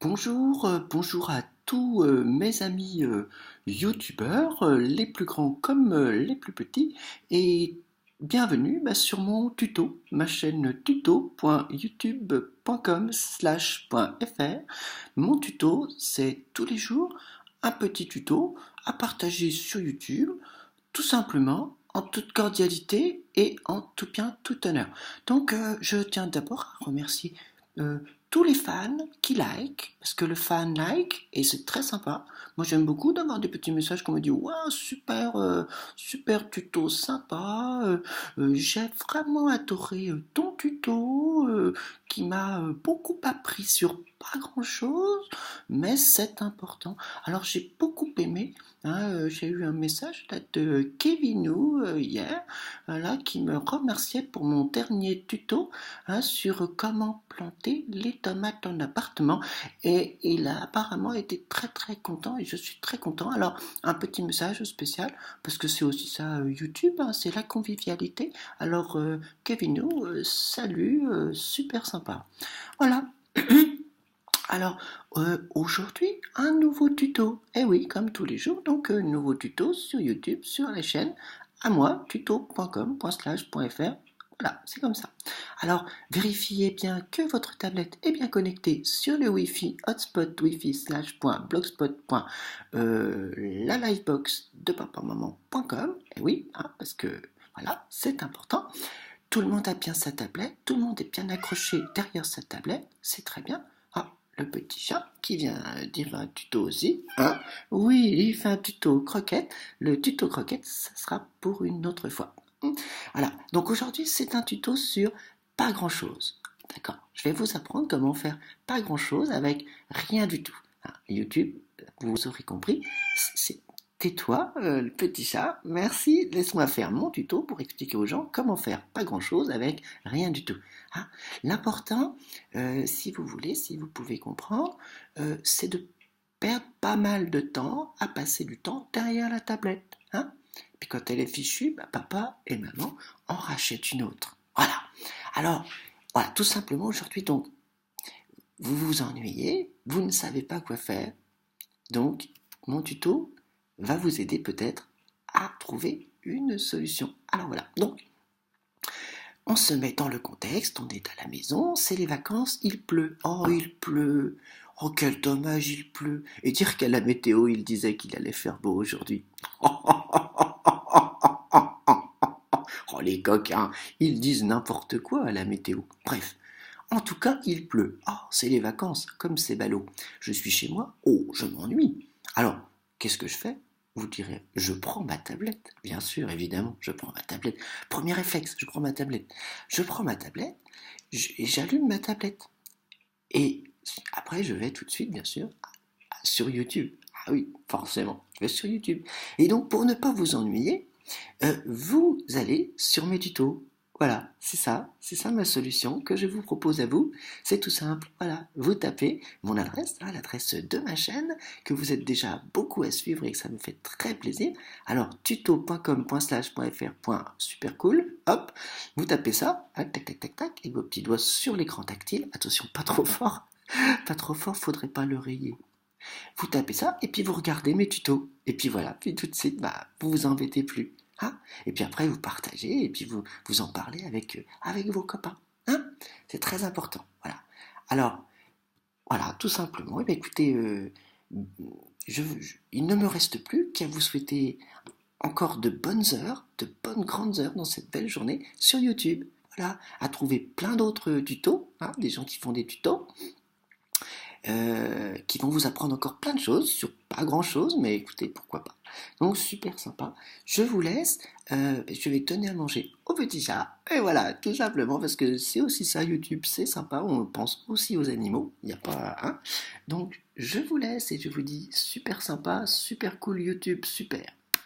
Bonjour à tous mes amis youtubeurs, les plus grands comme les plus petits, et bienvenue sur mon tuto, ma chaîne tuto.youtube.com/.fr. Mon tuto, c'est tous les jours un petit tuto à partager sur YouTube, tout simplement, en toute cordialité et en tout bien, tout honneur. Donc, je tiens d'abord à remercier euh, tous les fans qui like, parce que le fan like, et c'est très sympa. Moi, j'aime beaucoup d'avoir des petits messages qu'on me dit, waouh, super, super tuto, sympa. J'ai vraiment adoré ton tuto, qui m'a beaucoup appris sur pas grand-chose, mais c'est important. Alors, j'ai beaucoup aimé. J'ai eu un message là, de Kevinou hier, là, qui me remerciait pour mon dernier tuto sur comment planter les tomates en appartement, et il a apparemment été très très content et je suis très content. Alors un petit message spécial parce que c'est aussi ça YouTube, c'est la convivialité. Alors Kevinou, salut, super sympa. Voilà. Alors, aujourd'hui, un nouveau tuto. Eh oui, comme tous les jours, donc nouveau tuto sur YouTube, sur la chaîne à moi, tuto.com/.fr. Voilà, c'est comme ça. Alors, vérifiez bien que votre tablette est bien connectée sur le Wi-Fi, hotspot wifi/.blogspot. La livebox de papamaman.com. Eh oui, parce que voilà, c'est important. Tout le monde a bien sa tablette, tout le monde est bien accroché derrière sa tablette, c'est très bien. Ah, le petit chat qui vient dire un tuto aussi. Oui, il fait un tuto croquette. Le tuto croquette, ça sera pour une autre fois. Voilà, donc aujourd'hui c'est un tuto sur pas grand-chose. D'accord, je vais vous apprendre comment faire pas grand-chose avec rien du tout. YouTube, vous aurez compris, c'est tais-toi, le petit chat, merci, laisse-moi faire mon tuto pour expliquer aux gens comment faire pas grand-chose avec rien du tout. L'important, si vous voulez, si vous pouvez comprendre, c'est de perdre pas mal de temps à passer du temps derrière la tablette. Puis quand elle est fichue, papa et maman en rachètent une autre. Voilà. Alors, voilà, tout simplement aujourd'hui, donc, vous vous ennuyez, vous ne savez pas quoi faire, donc mon tuto va vous aider peut-être à trouver une solution. Alors voilà, donc on se met dans le contexte, on est à la maison, c'est les vacances, il pleut. Oh, il pleut. Oh, quel dommage, il pleut. Et dire qu'à la météo, il disait qu'il allait faire beau aujourd'hui. Oh, les coquins, ils disent n'importe quoi à la météo. Bref, en tout cas, il pleut. Oh, c'est les vacances, comme c'est ballot. Je suis chez moi, oh, je m'ennuie. Alors, qu'est-ce que je fais? Vous direz, je prends ma tablette. Bien sûr, évidemment, je prends ma tablette. Premier réflexe, je prends ma tablette. Je prends ma tablette et j'allume ma tablette. Et après, je vais tout de suite, bien sûr, sur YouTube. Ah oui, forcément, je vais sur YouTube. Et donc, pour ne pas vous ennuyer, vous allez sur mes tutos. Voilà, c'est ça ma solution que je vous propose à vous. C'est tout simple. Voilà, vous tapez mon adresse, l'adresse de ma chaîne, que vous êtes déjà beaucoup à suivre et que ça me fait très plaisir. Alors, tuto.com/.fr.supercool, hop, vous tapez ça, tac, tac, tac, tac, avec vos petits doigts sur l'écran tactile. Attention, pas trop fort, pas trop fort, faudrait pas le rayer. Vous tapez ça et puis vous regardez mes tutos. Et puis voilà, puis tout de suite, vous vous embêtez plus. Et puis après, vous partagez et puis vous en parlez avec vos copains. C'est très important. Voilà. Alors, voilà, tout simplement. Écoutez, il ne me reste plus qu'à vous souhaiter encore de bonnes heures, de bonnes grandes heures dans cette belle journée sur YouTube. Voilà, à trouver plein d'autres tutos, des gens qui font des tutos, qui vont vous apprendre encore plein de choses sur pas grand chose, mais écoutez, pourquoi pas. Donc super sympa. Je vous laisse, je vais donner à manger au petit chat, et voilà, tout simplement, parce que c'est aussi ça, YouTube, c'est sympa, on pense aussi aux animaux, il n'y a pas. Donc je vous laisse et je vous dis super sympa, super cool YouTube, super.